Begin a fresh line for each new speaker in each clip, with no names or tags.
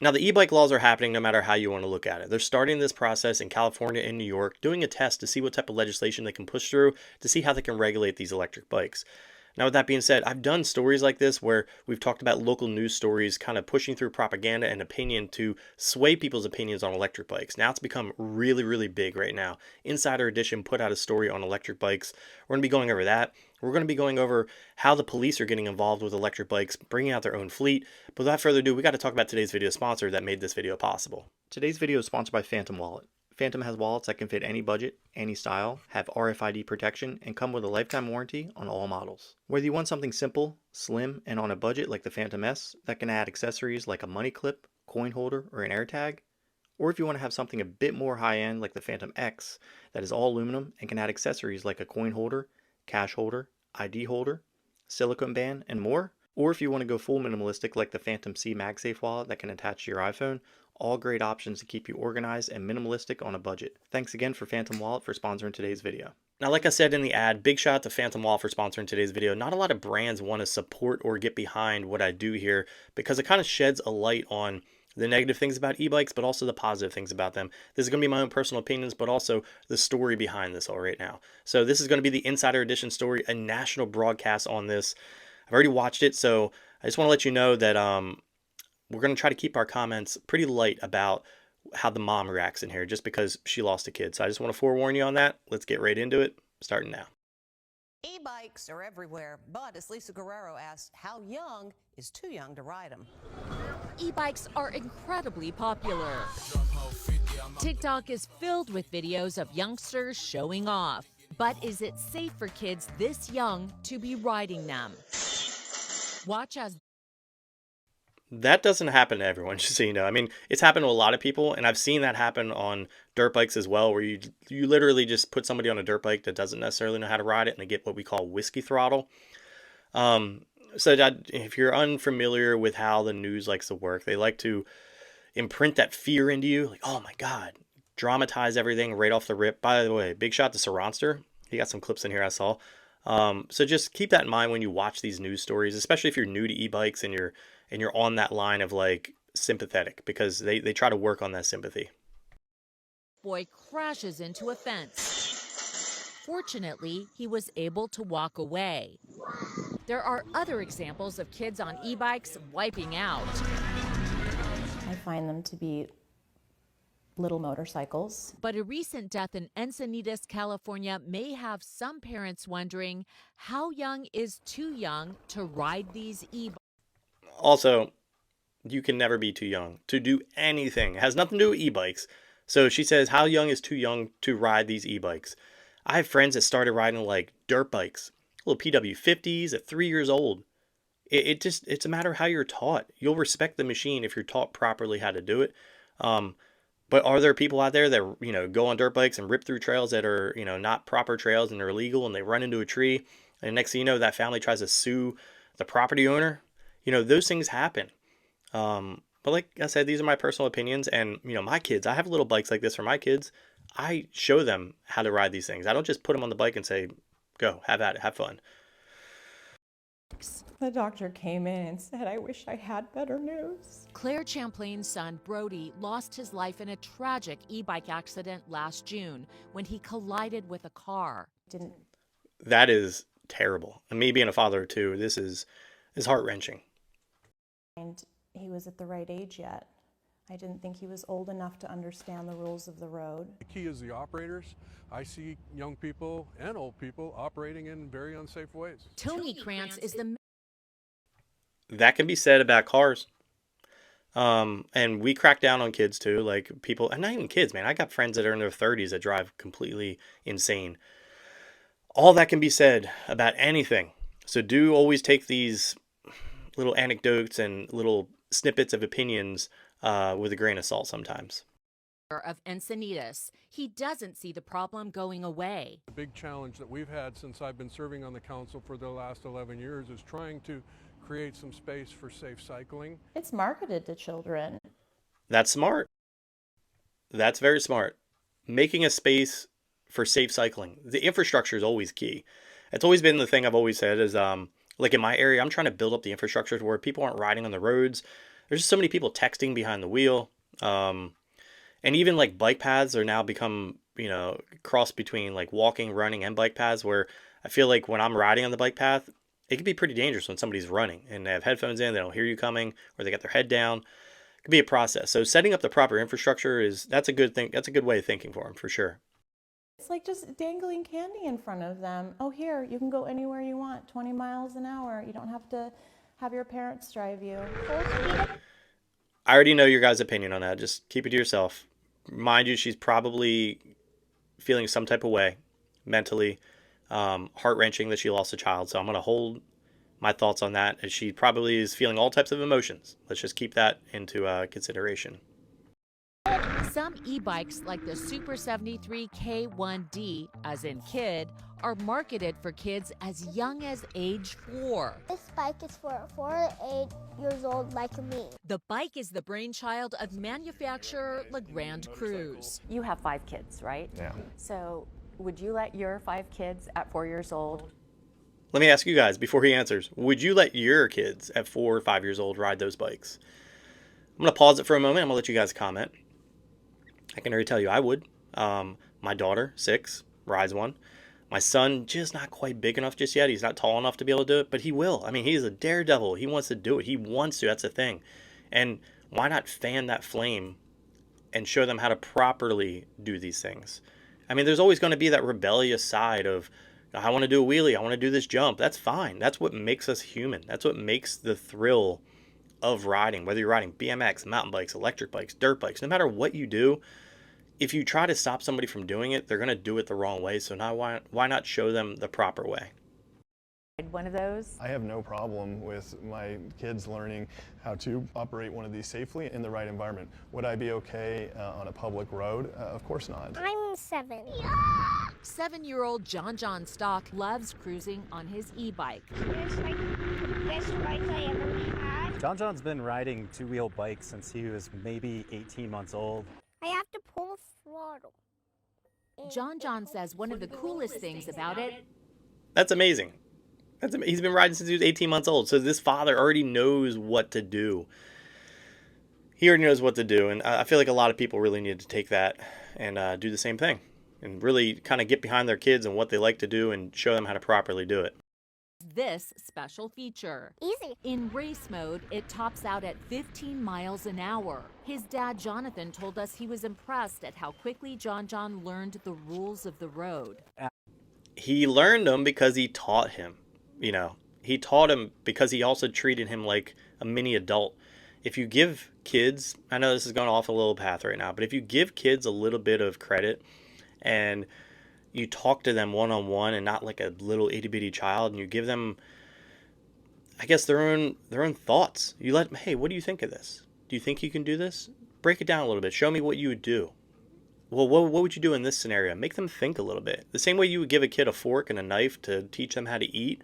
Now, the e-bike laws are happening no matter how you want to look at it. They're starting this process in California and New York, doing a test to see what type of legislation they can push through to see how they can regulate these electric bikes. Now, with that being said, I've done stories like this where we've talked about local news stories kind of pushing through propaganda and opinion to sway people's opinions on electric bikes. Now it's become really, really big right now. Insider Edition put out a story on electric bikes. We're going to be going over that. We're going to be going over how the police are getting involved with electric bikes, bringing out their own fleet. But without further ado, we got to talk about today's video sponsor that made this video possible. Today's video is sponsored by Phantom Wallet. Phantom has wallets that can fit any budget, any style, have RFID protection, and come with a lifetime warranty on all models. Whether you want something simple, slim, and on a budget like the Phantom S that can add accessories like a money clip, coin holder, or an AirTag, or if you want to have something a bit more high-end like the Phantom X that is all aluminum and can add accessories like a coin holder, cash holder, ID holder, silicone band, and more, or if you want to go full minimalistic like the Phantom C MagSafe wallet that can attach to your iPhone, all great options to keep you organized and minimalistic on a budget. Thanks again for Phantom Wallet for sponsoring today's video. Now, like I said in the ad, big shout out to Phantom Wallet for sponsoring today's video. Not a lot of brands want to support or get behind what I do here because it kind of sheds a light on the negative things about e-bikes, but also the positive things about them. This is going to be my own personal opinions, but also the story behind this all right now. So this is going to be the Insider Edition story, a national broadcast on this. I've already watched it, so I just want to let you know that we're going to try to keep our comments pretty light about how the mom reacts in here just because she lost a kid. So I just want to forewarn you on that. Let's get right into it, starting now.
E-bikes are everywhere, but as Lisa Guerrero asked, how young is too young to ride them?
E-bikes are incredibly popular. TikTok is filled with videos of youngsters showing off. But is it safe for kids this young to be riding them? Watch as
That doesn't happen to everyone, just so you know. I mean, it's happened to a lot of people, and I've seen that happen on dirt bikes as well, where you literally just put somebody on a dirt bike that doesn't necessarily know how to ride it, and they get what we call whiskey throttle. So that if you're unfamiliar with how the news likes to work, they like to imprint that fear into you, like, oh my God, dramatize everything right off the rip. By the way, big shot to Saronster. He got some clips in here I saw. So just keep that in mind when you watch these news stories, especially if you're new to e-bikes and you're on that line of like sympathetic, because they try to work on that sympathy.
boy crashes into a fence. Fortunately, he was able to walk away. There are other examples of kids on e-bikes wiping out.
I find them to be little motorcycles.
But a recent death in Encinitas, California may have some parents wondering how young is too young to ride these e-bikes.
Also, you can never be too young to do anything. It has nothing to do with e-bikes. So she says, how young is too young to ride these e-bikes? I have friends that started riding like dirt bikes, little PW50s at 3 years old. It's a matter of how you're taught. You'll respect the machine if you're taught properly how to do it. But are there people out there that, go on dirt bikes and rip through trails that are, not proper trails and they're illegal, and they run into a tree, and next thing you know, that family tries to sue the property owner? Those things happen. But like I said, these are my personal opinions, and my kids, I have little bikes like this for my kids. I show them how to ride these things. I don't just put them on the bike and say, go, have at it, have fun.
The doctor came in and said, I wish I had better news.
Claire Champlain's son, Brody, lost his life in a tragic e-bike accident last June when he collided with a car.
That is terrible. And me being a father too, this is heart-wrenching.
And he was at the right age yet. I didn't think he was old enough to understand the rules of the road.
The key is the operators. I see young people and old people operating in very unsafe ways.
Tony Krantz is the...
That can be said about cars. And we crack down on kids too, like people, and not even kids, man. I got friends that are in their 30s that drive completely insane. All that can be said about anything. So do always take these little anecdotes and little snippets of opinions with a grain of salt sometimes.
Of Encinitas, he doesn't see the problem going away.
The big challenge that we've had since I've been serving on the council for the last 11 years is trying to create some space for safe cycling.
It's marketed to children.
That's smart. That's very smart. Making a space for safe cycling. The infrastructure is always key. It's always been the thing I've always said is, like in my area, I'm trying to build up the infrastructure to where people aren't riding on the roads. there's just so many people texting behind the wheel. And even like bike paths are now become, cross between like walking, running, and bike paths, where I feel like when I'm riding on the bike path, it can be pretty dangerous when somebody's running and they have headphones in, they don't hear you coming, or they got their head down. It could be a process. So setting up the proper infrastructure that's a good thing. That's a good way of thinking for them, for sure.
It's like just dangling candy in front of them. Oh, here, you can go anywhere you want, 20 miles an hour. You don't have to have your parents drive you.
I already know your guys' opinion on that. Just keep it to yourself. Mind you, she's probably feeling some type of way mentally, heart-wrenching that she lost a child. So I'm going to hold my thoughts on that, as she probably is feeling all types of emotions. Let's just keep that into consideration.
Some e-bikes, like the Super 73 K1D, as in kid, are marketed for kids as young as age 4.
This bike is for 4 to 8 years old like me.
The bike is the brainchild of manufacturer Legrand Cruise.
You have 5 kids, right?
Yeah.
So would you let your 5 kids at 4 years old?
Let me ask you guys, before he answers, would you let your kids at 4 or 5 years old ride those bikes? I'm going to pause it for a moment. I'm going to let you guys comment. I can already tell you I would. My daughter, 6, rides one. My son, just not quite big enough just yet. He's not tall enough to be able to do it, but he will. I mean, he's a daredevil. He wants to do it. He wants to. That's the thing. And why not fan that flame and show them how to properly do these things? I mean, there's always going to be that rebellious side of, I want to do a wheelie. I want to do this jump. That's fine. That's what makes us human. That's what makes the thrill of riding. Whether you're riding BMX, mountain bikes, electric bikes, dirt bikes, no matter what you do, if you try to stop somebody from doing it, they're going to do it the wrong way. So now why not show them the proper way?
One of those?
I have no problem with my kids learning how to operate one of these safely in the right environment. Would I be okay on a public road? Of course not.
I'm 7.
7-year-old John Stock loves cruising on his e-bike.
It's like the best bike I ever had.
John's been riding two-wheel bikes since he was maybe 18 months old.
I have to pull the throttle.
John says one of the coolest things about it.
That's amazing. He's been riding since he was 18 months old. So this father already knows what to do. He already knows what to do. And I feel like a lot of people really need to take that and do the same thing. And really kind of get behind their kids and what they like to do and show them how to properly do it.
This special feature.
Easy.
In race mode, it tops out at 15 miles an hour. His dad, Jonathan, told us he was impressed at how quickly John learned the rules of the road.
He learned them because he taught him. He taught him because he also treated him like a mini adult. If you give kids, I know this is going off a little path right now, but if you give kids a little bit of credit and you talk to them one-on-one and not like a little itty-bitty child, and you give them, I guess, their own thoughts. You let them, hey, what do you think of this? Do you think you can do this? Break it down a little bit. Show me what you would do. Well, what would you do in this scenario? Make them think a little bit. The same way you would give a kid a fork and a knife to teach them how to eat.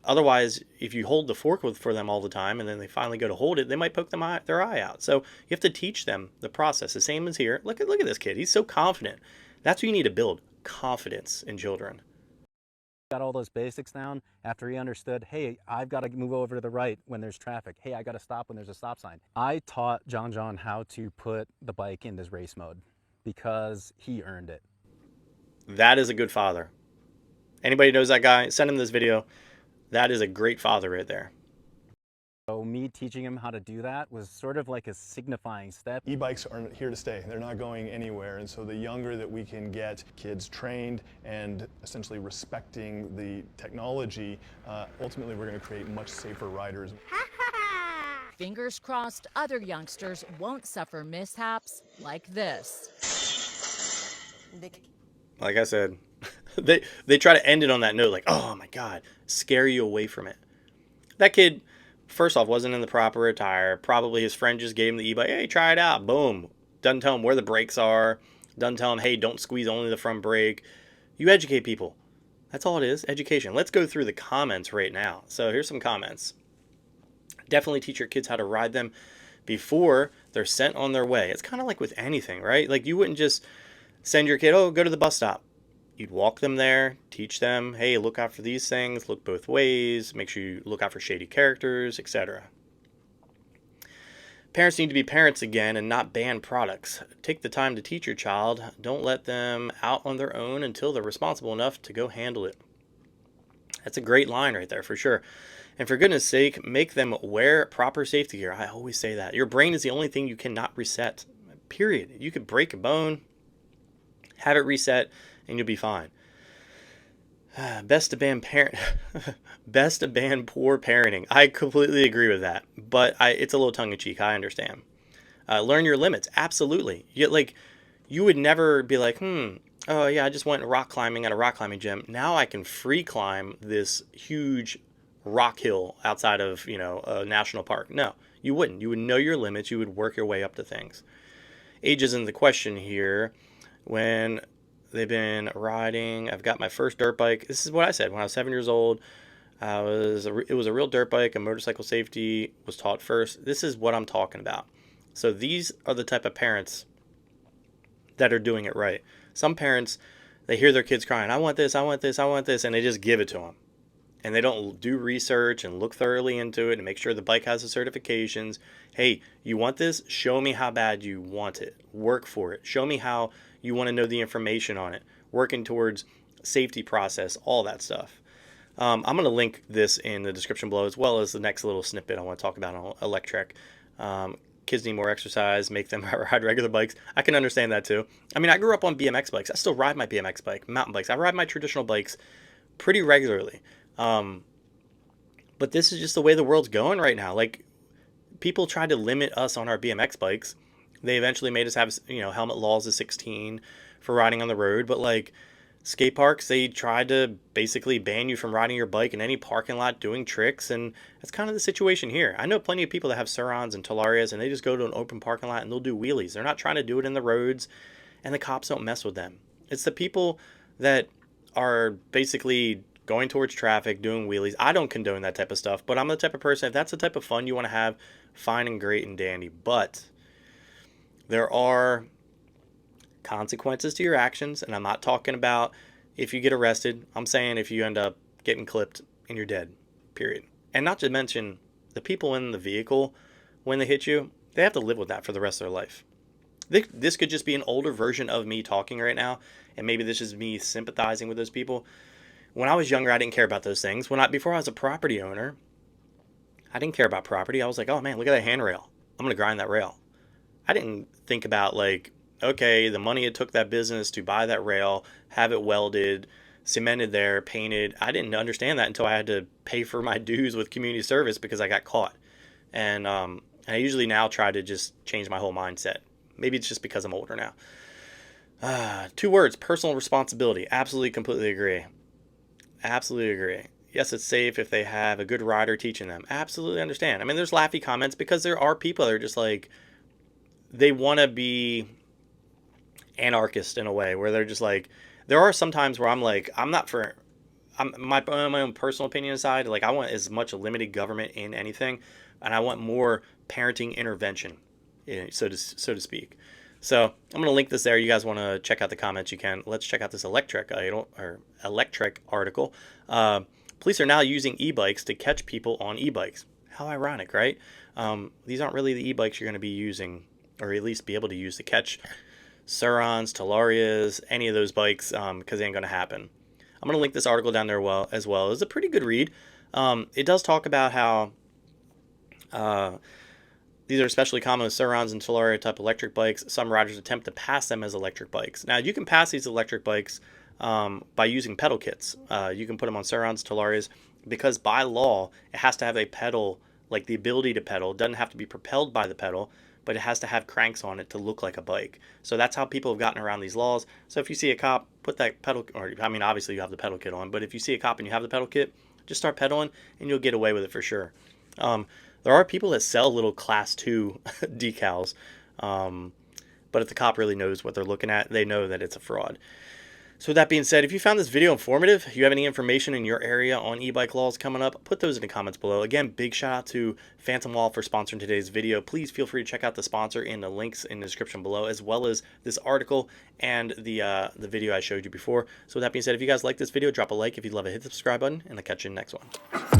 Otherwise, if you hold the fork for them all the time and then they finally go to hold it, they might poke their eye out. So you have to teach them the process. The same as here. Look at this kid. He's so confident. That's what you need to build. Confidence in children.
Got all those basics down after he understood, hey, I've got to move over to the right when there's traffic. Hey, I got to stop when there's a stop sign. I taught John how to put the bike in this race mode because he earned it.
That is a good father. Anybody knows that guy, send him this video. That is a great father right there.
So me teaching him how to do that was sort of like a signifying step.
E-bikes are here to stay. They're not going anywhere. And so the younger that we can get kids trained and essentially respecting the technology, ultimately we're going to create much safer riders.
Fingers crossed other youngsters won't suffer mishaps like this.
Like I said, they try to end it on that note, like, oh my God, scare you away from it. That kid, first off, wasn't in the proper attire. Probably his friend just gave him the e-bike. Hey, try it out. Boom. Doesn't tell him where the brakes are. Doesn't tell him, hey, don't squeeze only the front brake. You educate people. That's all it is, education. Let's go through the comments right now. So here's some comments. Definitely teach your kids how to ride them before they're sent on their way. It's kind of like with anything, right? Like you wouldn't just send your kid, oh, go to the bus stop. You'd walk them there, teach them, hey, look out for these things, look both ways, make sure you look out for shady characters, etc. Parents need to be parents again and not ban products. Take the time to teach your child. Don't let them out on their own until they're responsible enough to go handle it. That's a great line right there for sure. And for goodness sake, make them wear proper safety gear. I always say that. Your brain is the only thing you cannot reset. Period. You could break a bone, have it reset, and you'll be fine. Best to ban best to ban poor parenting. I completely agree with that, but it's a little tongue in cheek. I understand. Learn your limits. Absolutely. You would never be like, oh yeah, I just went rock climbing at a rock climbing gym. Now I can free climb this huge rock hill outside of, a national park. No, you wouldn't. You would know your limits. You would work your way up to things. Age isn't the question here. When they've been riding, I've got my first dirt bike. This is what I said when I was 7 years old. It was a real dirt bike, and motorcycle safety was taught first. This is what I'm talking about. So these are the type of parents that are doing it right. Some parents, they hear their kids crying, I want this, I want this, I want this, and they just give it to them. And they don't do research and look thoroughly into it and make sure the bike has the certifications. Hey, you want this? Show me how bad you want it. Work for it. Show me how you want to know the information on it. Working towards safety process, all that stuff. I'm going to link this in the description below, as well as the next little snippet I want to talk about on electric. Kids need more exercise, make them ride regular bikes. I can understand that too. I mean, I grew up on BMX bikes. I still ride my BMX bike, mountain bikes. I ride my traditional bikes pretty regularly. But this is just the way the world's going right now. Like, people try to limit us on our BMX bikes. They eventually made us have, helmet laws of 16 for riding on the road. But like skate parks, they tried to basically ban you from riding your bike in any parking lot doing tricks. And that's kind of the situation here. I know plenty of people that have Surons and Talarias, and they just go to an open parking lot and they'll do wheelies. They're not trying to do it in the roads, and the cops don't mess with them. It's the people that are basically going towards traffic, doing wheelies. I don't condone that type of stuff, but I'm the type of person, if that's the type of fun you want to have, fine and great and dandy. But there are consequences to your actions, and I'm not talking about if you get arrested. I'm saying if you end up getting clipped and you're dead, period. And not to mention the people in the vehicle, when they hit you, they have to live with that for the rest of their life. This could just be an older version of me talking right now, and maybe this is me sympathizing with those people. When I was younger, I didn't care about those things. Before I was a property owner, I didn't care about property. I was like, oh man, look at that handrail. I'm going to grind that rail. I didn't think about like, okay, the money it took that business to buy that rail, have it welded, cemented there, painted. I didn't understand that until I had to pay for my dues with community service because I got caught. And I usually now try to just change my whole mindset. Maybe it's just because I'm older now. 2 words, personal responsibility. Absolutely, completely agree. Absolutely agree. Yes, it's safe if they have a good rider teaching them. Absolutely understand. I mean, there's laughy comments because there are people that are just like, they want to be anarchist in a way where they're just like, there are some times where I'm like, my own personal opinion aside, like I want as much limited government in anything, and I want more parenting intervention, so to speak. So I'm going to link this there. You guys want to check out the comments, you can. Let's check out this electric article. Police are now using e-bikes to catch people on e-bikes. How ironic, right? These aren't really the e-bikes you're going to be using, or at least be able to use to catch Surons, Talarias, any of those bikes, because they ain't going to happen. I'm going to link this article down there as well. It's a pretty good read. It does talk about how these are especially common with Surons and Talaria type electric bikes. Some riders attempt to pass them as electric bikes. Now, you can pass these electric bikes by using pedal kits. You can put them on Surons, Talarias, because by law, it has to have a pedal, like the ability to pedal. It doesn't have to be propelled by the pedal, but it has to have cranks on it to look like a bike. So that's how people have gotten around these laws. So if you see a cop, put that pedal, or I mean, obviously you have the pedal kit on, but if you see a cop and you have the pedal kit, just start pedaling and you'll get away with it for sure. There are people that sell little class 2 decals, but if the cop really knows what they're looking at, they know that it's a fraud. So with that being said, if you found this video informative, if you have any information in your area on e-bike laws coming up, put those in the comments below. Again, big shout out to Phantom Wall for sponsoring today's video. Please feel free to check out the sponsor in the links in the description below, as well as this article and the video I showed you before. So with that being said, if you guys like this video, drop a like. If you'd love it, hit the subscribe button, and I'll catch you in the next one.